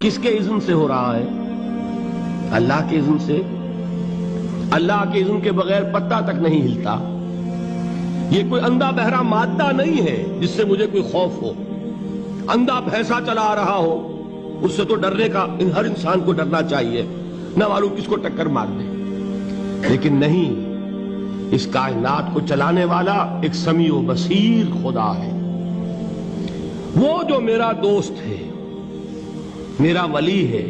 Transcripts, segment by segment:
کس کے اذن سے ہو رہا ہے؟ اللہ کے اذن سے۔ اللہ کے اذن کے بغیر پتا تک نہیں ہلتا۔ یہ کوئی اندھا بہرا مادہ نہیں ہے جس سے مجھے کوئی خوف ہو۔ اندھا بھینسا چلا آ رہا ہو اس سے تو ڈرنے کا ہر انسان کو ڈرنا چاہیے، نہ معلوم کس کو ٹکر مار دے۔ لیکن نہیں، اس کائنات کو چلانے والا ایک سمیع و بصیر خدا ہے، وہ جو میرا دوست ہے، میرا ولی ہے۔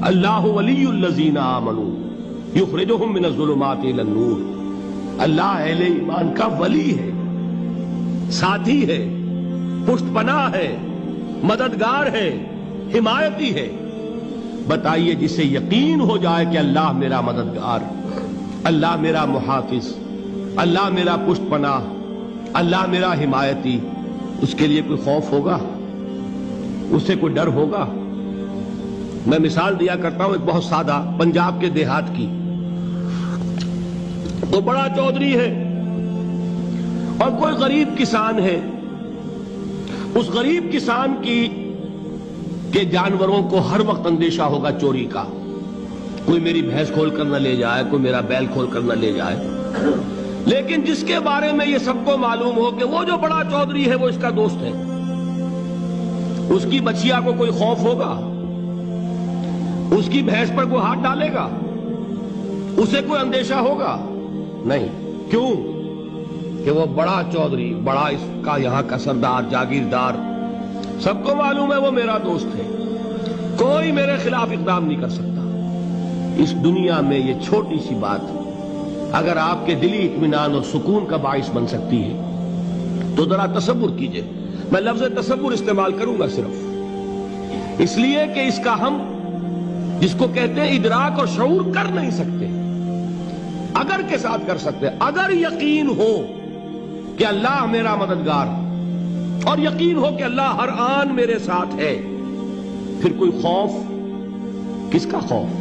اللہ ولی الذین آمنوا یخرجہم من الظلمات الی النور۔ اللہ اہل ایمان کا ولی ہے، ساتھی ہے، پشت پناہ ہے، مددگار ہے، حمایتی ہے۔ بتائیے جسے یقین ہو جائے کہ اللہ میرا مددگار، اللہ میرا محافظ، اللہ میرا پشت پناہ، اللہ میرا حمایتی، اس کے لیے کوئی خوف ہوگا؟ اس سے کوئی ڈر ہوگا؟ میں مثال دیا کرتا ہوں ایک بہت سادہ پنجاب کے دیہات کی۔ تو بڑا چودھری ہے اور کوئی غریب کسان ہے۔ اس غریب کسان کے جانوروں کو ہر وقت اندیشہ ہوگا چوری کا، کوئی میری بھینس کھول کر نہ لے جائے، کوئی میرا بیل کھول کر نہ لے جائے۔ لیکن جس کے بارے میں یہ سب کو معلوم ہو کہ وہ جو بڑا چودھری ہے وہ اس کا دوست ہے، اس کی بچیا کو کوئی خوف ہوگا؟ اس کی بھینس پر کوئی ہاتھ ڈالے گا؟ اسے کوئی اندیشہ ہوگا؟ نہیں۔ کیوں؟ کہ وہ بڑا چودھری، بڑا اس کا یہاں کا سردار، جاگیردار، سب کو معلوم ہے وہ میرا دوست ہے، کوئی میرے خلاف اقدام نہیں کر سکتا۔ اس دنیا میں یہ چھوٹی سی بات اگر آپ کے دلی اطمینان اور سکون کا باعث بن سکتی ہے تو ذرا تصور کیجئے۔ میں لفظ تصور استعمال کروں گا صرف اس لیے کہ اس کا ہم جس کو کہتے ہیں ادراک اور شعور کر نہیں سکتے، اگر کے ساتھ کر سکتے۔ اگر یقین ہو کہ اللہ میرا مددگار اور یقین ہو کہ اللہ ہر آن میرے ساتھ ہے، پھر کوئی خوف؟ کس کا خوف؟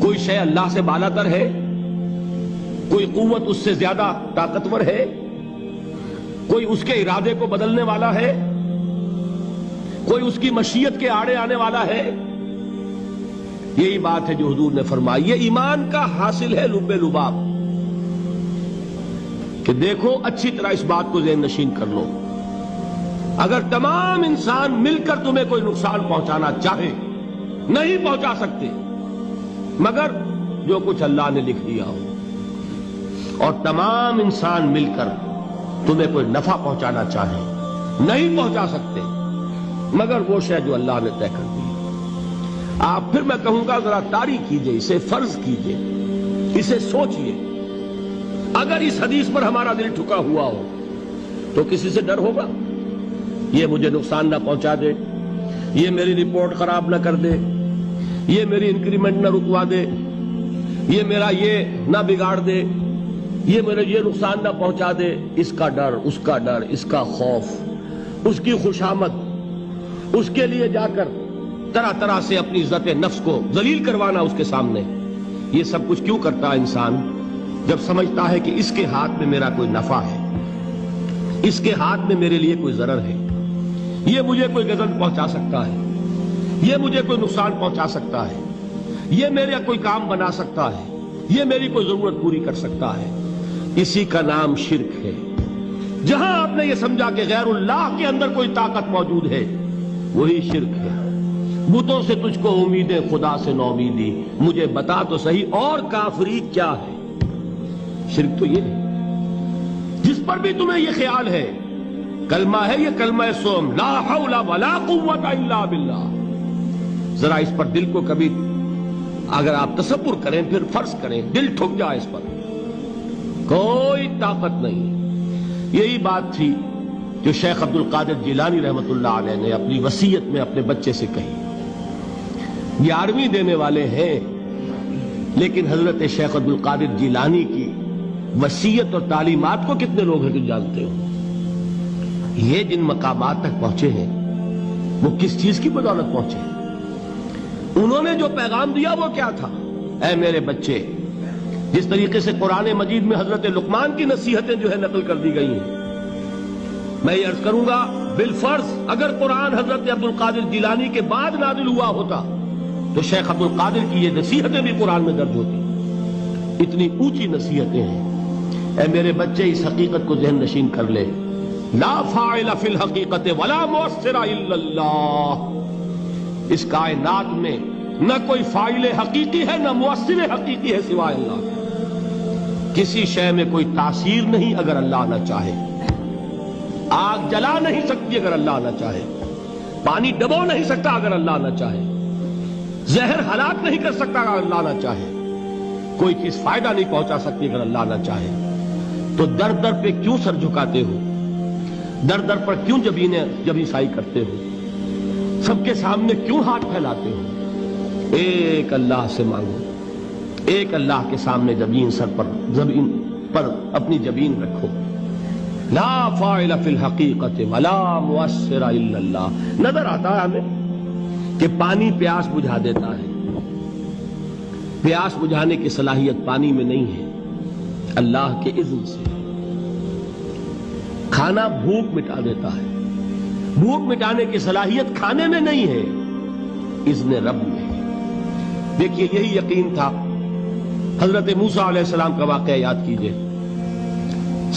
کوئی شے اللہ سے بالا تر ہے؟ کوئی قوت اس سے زیادہ طاقتور ہے؟ کوئی اس کے ارادے کو بدلنے والا ہے؟ کوئی اس کی مشیت کے آڑے آنے والا ہے؟ یہی بات ہے جو حضور نے فرمائی۔ یہ ایمان کا حاصل ہے لب لباب، کہ دیکھو اچھی طرح اس بات کو ذہن نشین کر لو، اگر تمام انسان مل کر تمہیں کوئی نقصان پہنچانا چاہے نہیں پہنچا سکتے، مگر جو کچھ اللہ نے لکھ دیا ہو، اور تمام انسان مل کر تمہیں کوئی نفع پہنچانا چاہے نہیں پہنچا سکتے، مگر وہ شے جو اللہ نے طے کر دی۔ آپ پھر میں کہوں گا ذرا طاری کیجئے، اسے فرض کیجئے، اسے سوچئے۔ اگر اس حدیث پر ہمارا دل ٹھکا ہوا ہو تو کسی سے ڈر ہوگا؟ یہ مجھے نقصان نہ پہنچا دے، یہ میری رپورٹ خراب نہ کر دے، یہ میری انکریمنٹ نہ رکوا دے، یہ میرا یہ نہ بگاڑ دے، یہ میرے یہ نقصان نہ پہنچا دے۔ اس کا ڈر، اس کا ڈر، اس کا خوف، اس کی خوشامد، اس کے لیے جا کر طرح طرح سے اپنی عزت نفس کو ذلیل کروانا اس کے سامنے، یہ سب کچھ کیوں کرتا ہے انسان؟ جب سمجھتا ہے کہ اس کے ہاتھ میں میرا کوئی نفع ہے، اس کے ہاتھ میں میرے لیے کوئی ضرر ہے، یہ مجھے کوئی غضب پہنچا سکتا ہے، یہ مجھے کوئی نقصان پہنچا سکتا ہے، یہ میرا کوئی کام بنا سکتا ہے، یہ میری کوئی ضرورت پوری کر سکتا ہے، اسی کا نام شرک ہے۔ جہاں آپ نے یہ سمجھا کہ غیر اللہ کے اندر کوئی طاقت موجود ہے، وہی شرک ہے۔ بتوں سے تجھ کو امیدیں، خدا سے نومیدی، مجھے بتا تو صحیح اور کافری کیا ہے؟ شرک تو یہ ہے جس پر بھی تمہیں یہ خیال ہے، کلمہ ہے یہ کلمہ سوم، لا حول ولا قوت الا باللہ، ذرا اس پر دل کو کبھی اگر آپ تصور کریں، پھر فرض کریں، دل ٹھک جائے اس پر، کوئی طاقت نہیں۔ یہی بات تھی جو شیخ عبد القادر جیلانی رحمت اللہ علیہ نے اپنی وصیت میں اپنے بچے سے کہی۔ 11ویں دینے والے ہیں، لیکن حضرت شیخ عبد القادر جیلانی کی وصیت اور تعلیمات کو کتنے لوگ ہیں کہ جانتے ہو؟ یہ جن مقامات تک پہنچے ہیں وہ کس چیز کی بدولت پہنچے ہیں؟ انہوں نے جو پیغام دیا وہ کیا تھا؟ اے میرے بچے، جس طریقے سے قرآن مجید میں حضرت لقمان کی نصیحتیں جو ہے نقل کر دی گئی ہیں، میں یہ عرض کروں گا بالفرض اگر قرآن حضرت عبد القادر جیلانی کے بعد نازل ہوا ہوتا تو شیخ عبد القادر کی یہ نصیحتیں بھی قرآن میں درج ہوتی. اتنی اونچی نصیحتیں ہیں. اے میرے بچے اس حقیقت کو ذہن نشین کر لے, لا فاعل فی الحقیقت ولا مؤثر الا اللہ. اس کائنات میں نہ کوئی فاعل حقیقی ہے نہ مؤثر حقیقی ہے سوائے اللہ. کسی شے میں کوئی تاثیر نہیں اگر اللہ نہ چاہے. آگ جلا نہیں سکتی اگر اللہ نہ چاہے. پانی ڈبو نہیں سکتا اگر اللہ نہ چاہے. زہر ہلاک نہیں کر سکتا اگر اللہ نہ چاہے. کوئی چیز فائدہ نہیں پہنچا سکتی اگر اللہ نہ چاہے. تو در در پہ کیوں سر جھکاتے ہو, در در پر کیوں جبیں سائی کرتے ہو, سب کے سامنے کیوں ہاتھ پھیلاتے ہو؟ ایک اللہ سے مانگو, ایک اللہ کے سامنے زمین پر اپنی جبین رکھو. لا فاعل فی الحقیقت ولا مؤثر الا اللہ. نظر آتا ہے ہمیں کہ پانی پیاس بجھا دیتا ہے. پیاس بجھانے کی صلاحیت پانی میں نہیں ہے, اللہ کے اذن سے. کھانا بھوک مٹا دیتا ہے, بھوک مٹانے کی صلاحیت کھانے میں نہیں ہے, اذن رب میں ہے. دیکھیے یہی یقین تھا. حضرت موسیٰ علیہ السلام کا واقعہ یاد کیجئے.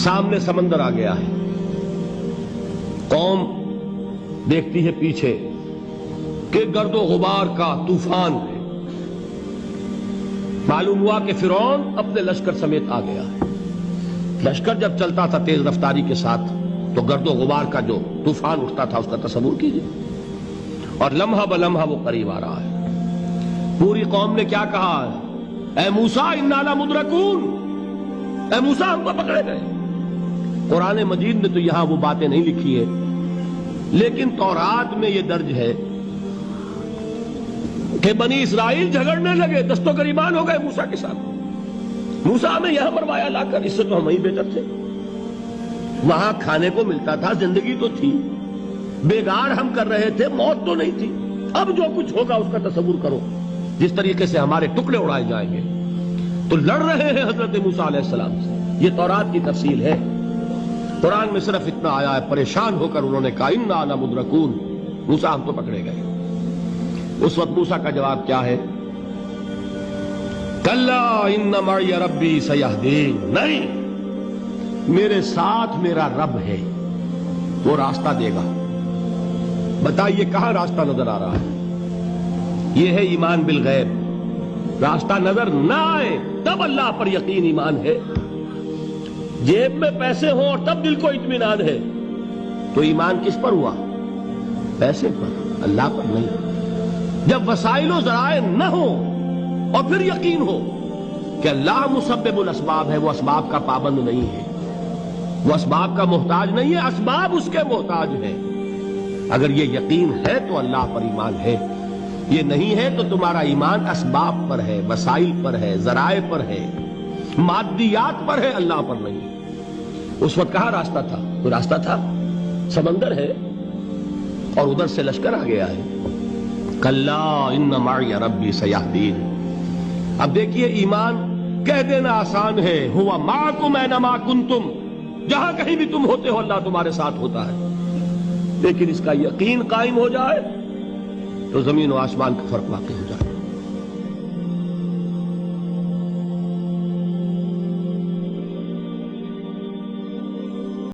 سامنے سمندر آ گیا ہے, قوم دیکھتی ہے پیچھے کہ گرد و غبار کا طوفان ہے. معلوم ہوا کہ فرعون اپنے لشکر سمیت آ گیا ہے. لشکر جب چلتا تھا تیز رفتاری کے ساتھ تو گرد و غبار کا جو طوفان اٹھتا تھا اس کا تصور کیجئے. اور لمحہ بلمحہ وہ قریب آ رہا ہے. پوری قوم نے کیا کہا ہے؟ اے موسیٰ انا لمدرکون, اے موسیٰ ہم کو پکڑے گئے. قرآن مجید نے تو یہاں وہ باتیں نہیں لکھی ہے, لیکن تورات میں یہ درج ہے کہ بنی اسرائیل جھگڑنے لگے, دست و گریبان ہو گئے موسیٰ کے ساتھ. موسیٰ ہمیں یہاں مروایا لا کر, اس سے تو ہم ہی بہتر تھے. وہاں کھانے کو ملتا تھا, زندگی تو تھی, بیگار ہم کر رہے تھے, موت تو نہیں تھی. اب جو کچھ ہوگا اس کا تصور کرو, جس طریقے سے ہمارے ٹکڑے اڑائے جائیں گے. تو لڑ رہے ہیں حضرت موسیٰ علیہ السلام سے. یہ تورات کی تفصیل ہے. قرآن میں صرف اتنا آیا ہے, پریشان ہو کر انہوں نے کہا انا لمدرکون, موسیٰ ہم تو پکڑے گئے. اس وقت موسیٰ کا جواب کیا ہے؟ کلا ان معی ربی سیہدین. نہیں, میرے ساتھ میرا رب ہے, وہ راستہ دے گا. بتائیے کہاں راستہ نظر آ رہا ہے؟ یہ ہے ایمان بالغیب. راستہ نظر نہ آئے تب اللہ پر یقین ایمان ہے. جیب میں پیسے ہوں اور تب دل کو اطمینان ہے تو ایمان کس پر ہوا؟ پیسے پر, اللہ پر نہیں. جب وسائل و ذرائع نہ ہو اور پھر یقین ہو کہ اللہ مسبب الاسباب ہے, وہ اسباب کا پابند نہیں ہے, وہ اسباب کا محتاج نہیں ہے, اسباب اس کے محتاج ہیں. اگر یہ یقین ہے تو اللہ پر ایمان ہے. یہ نہیں ہے تو تمہارا ایمان اسباب پر ہے, وسائل پر ہے, ذرائع پر ہے, مادیات پر ہے, اللہ پر نہیں. اس وقت کہاں راستہ تھا؟ کوئی راستہ تھا؟ سمندر ہے اور ادھر سے لشکر آ گیا ہے. کلا ان معی ربی سیہدین. اب دیکھیے ایمان کہہ دینا آسان ہے, ہوا معکم اینما کنتم, جہاں کہیں بھی تم ہوتے ہو اللہ تمہارے ساتھ ہوتا ہے. لیکن اس کا یقین قائم ہو جائے تو زمین و آسمان کا فرق واقع ہو جائے.